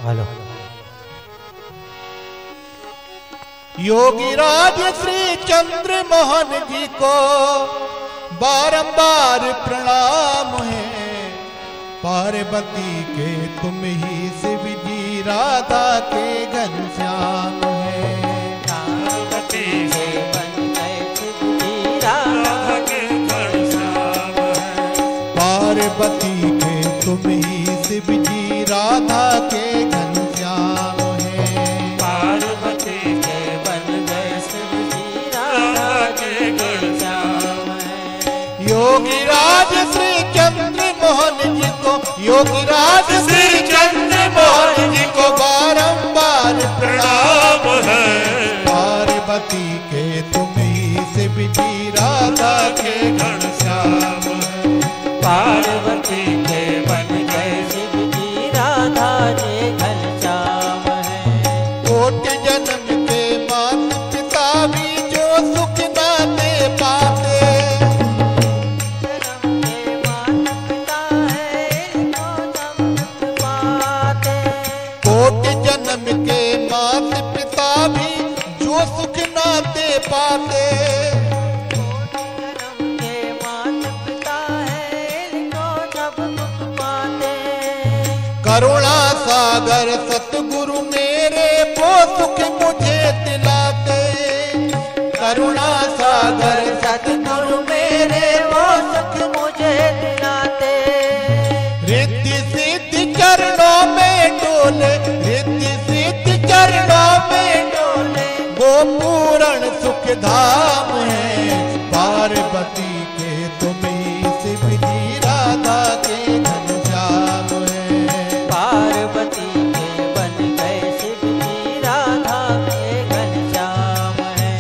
Hello. Yogiraj Shri Chandra Mohan ji को बारंबार प्रणाम है। पार्वती के तुम ही शिव जी, राधा के घनश्याम है। पार्वती के बन गए शिव जी, राधा के घनश्याम है। पार्वती के तुम ही शिव जी, राधा के घनश्याम है। पार्वती के बन गए शिव जी, राधा के घनश्याम है। योगीराज श्री चंद्र मोहन जी को, योगीराज श्री चंद्र मोहन जी को बारंबार प्रणाम है। पार्वती के तुम ही शिव जी, राधा के घनश्याम है। पार्वती के बन गए शिव जी, राधा के घनश्याम है। कोटि जन्म के मात पिता भी जो सुख ना दे पाते, कोटि जन्म के मात पिता भी जो सुख ना दे पाते। करुणा सागर सतगुरु मेरे वो सुख मुझे दिलाते। करुणा सागर सतगुरु मेरे वो सुख मुझे दिलाते। रिद्धि सिद्धि चरणों में डोले, रिद्धि सिद्धि चरणों में डोले, वो पूर्ण सुख धाम है। पार्वती के तुम ही शिव जी, राधा के घनश्याम है। पार्वती के बन गए शिव जी, राधा के घनश्याम है।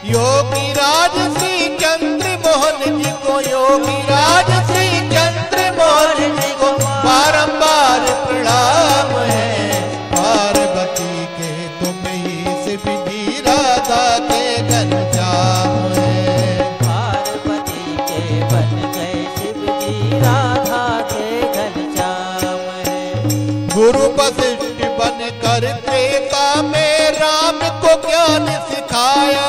योगीराज श्री चंद्र मोहन जी को, योगीराज श्री चंद्र मोहन जी को बारंबार प्रणाम है। पार्वती के तुम ही शिव जी, राधा के घनश्याम है। पार्वती के बन गए शिव जी, राधा के घनश्याम है। गुरु वशिष्ठ बन कर त्रेता में राम को ज्ञान सिखाया।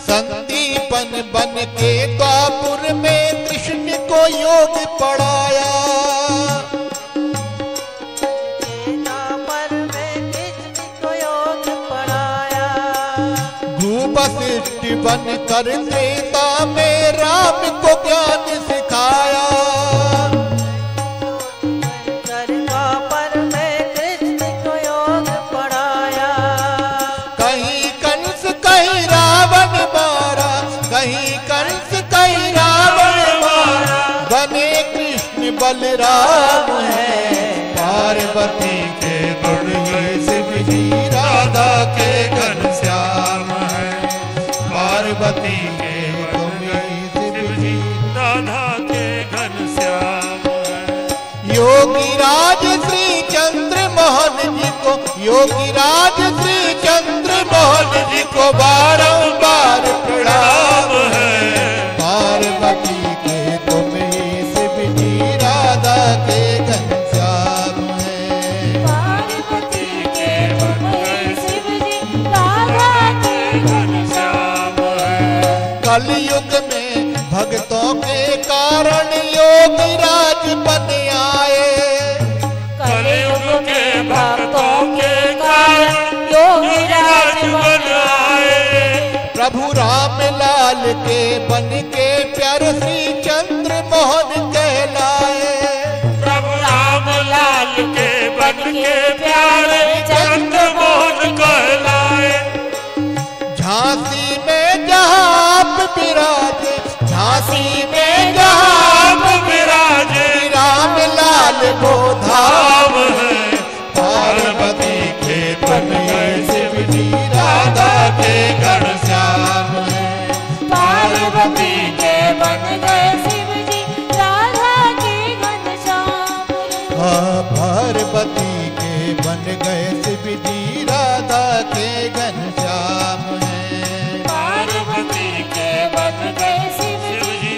संदीपन बन के द्वापुर में कृष्ण को योग पढ़ाया। गुरु वशिष्ठ बन कर त्रेता में राम को ज्ञान सिखाया। कहीं कंस कहीं रावण मारा, कहीं कंस कहीं रावण मारा, बने कृष्ण बलराम है। पार्वती के गुण ही शिव जी, राधा के घनश्याम है। पार्वती के गुण ही शिव जी, राधा के घनश्याम है। योगीराज श्री चंद्र मोहन जी को, योगीराज श्री चंद्र मोहन जी को बारंबार प्रणाम है। पार्वती के तुम ही शिव जी, राधा के घनश्याम है। पार्वती के बन गए शिव जी, राधा के घनश्याम है। कलयुग में भक्तों के कारण योगीराज बन आए। कलयुग के भक्तों के कारण योगीराज बन आए। प्रभु राम लाल के बन के प्यारे श्री चंद्र मोहन कहलाए। प्रभु राम लाल के बन के प्यारे चंद्र मोहन कहलाए। झांसी में जहाँ आप विराजे, झांसी में जहाँ आप विराजे, राम लाल वो धाम है। पार्वती के बन गए शिव जी, राधा के घनश्याम है। पार्वती के बन गए शिव जी, राधा के घनश्याम है। पार्वती के बन गए शिव जी, राधा के घनश्याम है। पार्वती के बन गए शिव जी,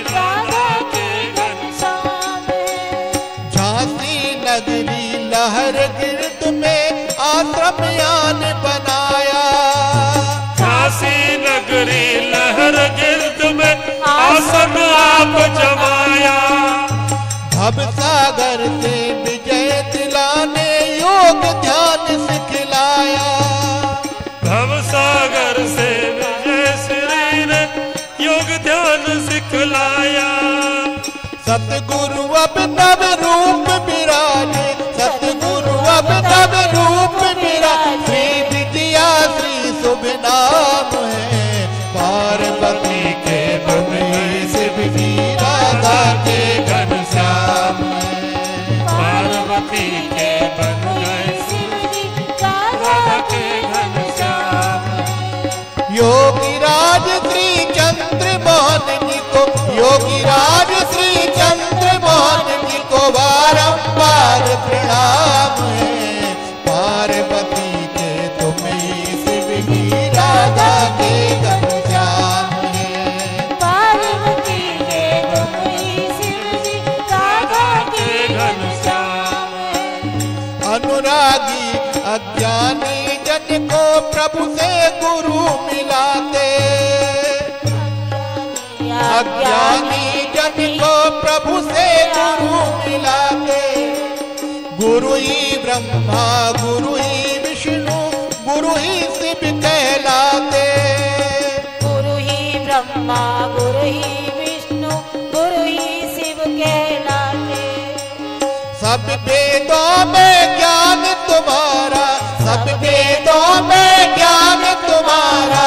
परमयान बनाया। झांसी नगरी लहर गिर्द में आसन आप जमाया। भव सागर से विजय दिलाने योग ध्यान सिखलाया। भव सागर से विजय श्री ने योग ध्यान सिखलाया। सतगुरु अब तब रूप विराजे, सतगुरु अब तब रूप विराजे। श्री विद्या श्री शुभ नाम है, पार्वती के बन शिव जी राधा के घनश्याम है। पार्वती के बन गए शिव जी राधा के घनश्याम। योगी राज श्री चंद्र मोहन जी को, योगी राज श्री चंद्र मोहन जी को बारंबार प्रणाम है। पार्वती के तुम ही शिव जी राधा के घनश्याम है। पार्वती के तुम ही शिव जी राधा के घनश्याम। अनुरागी अज्ञानी जन को प्रभु से गुरु मिलाते। अज्ञानी जन को प्रभु से गुरु मिलाते। गुरु ही ब्रह्मा गुरु ही विष्णु गुरु ही शिव कहलाते। गुरु ही ब्रह्मा गुरु ही विष्णु गुरु ही शिव कहलाते। सब वेदों में ज्ञान तुम्हारा, सब वेदों में ज्ञान तुम्हारा,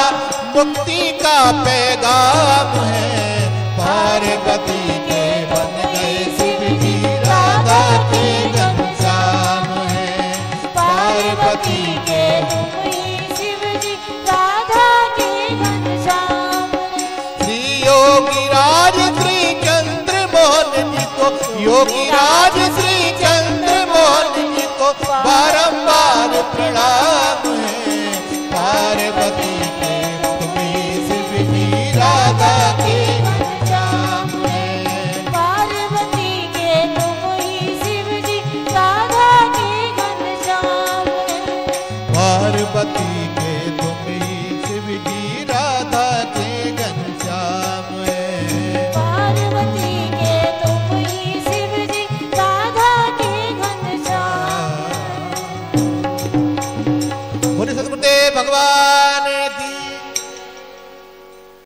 मुक्ति का पैगाम है। पार्वती के बन गए शिव जी राधा के घनश्याम है। पार्वती के तुम ही शिव जी राधा के घनश्याम। श्री योगी राज श्री चंद्र मोहन जी को, योगी राज श्री चंद्र मोहन जी को बारंबार प्रणाम है। पार्वती के तुम ही शिव जी राधा के घनश्याम है। पार्वती के तुम ही शिव जी राधा के घनश्याम। पार्वती के तुम ही शिव जी राधा के घनश्याम है। पार्वती के तुम ही शिव जी राधा के घनश्याम। बोले सतगुरुदेव भगवान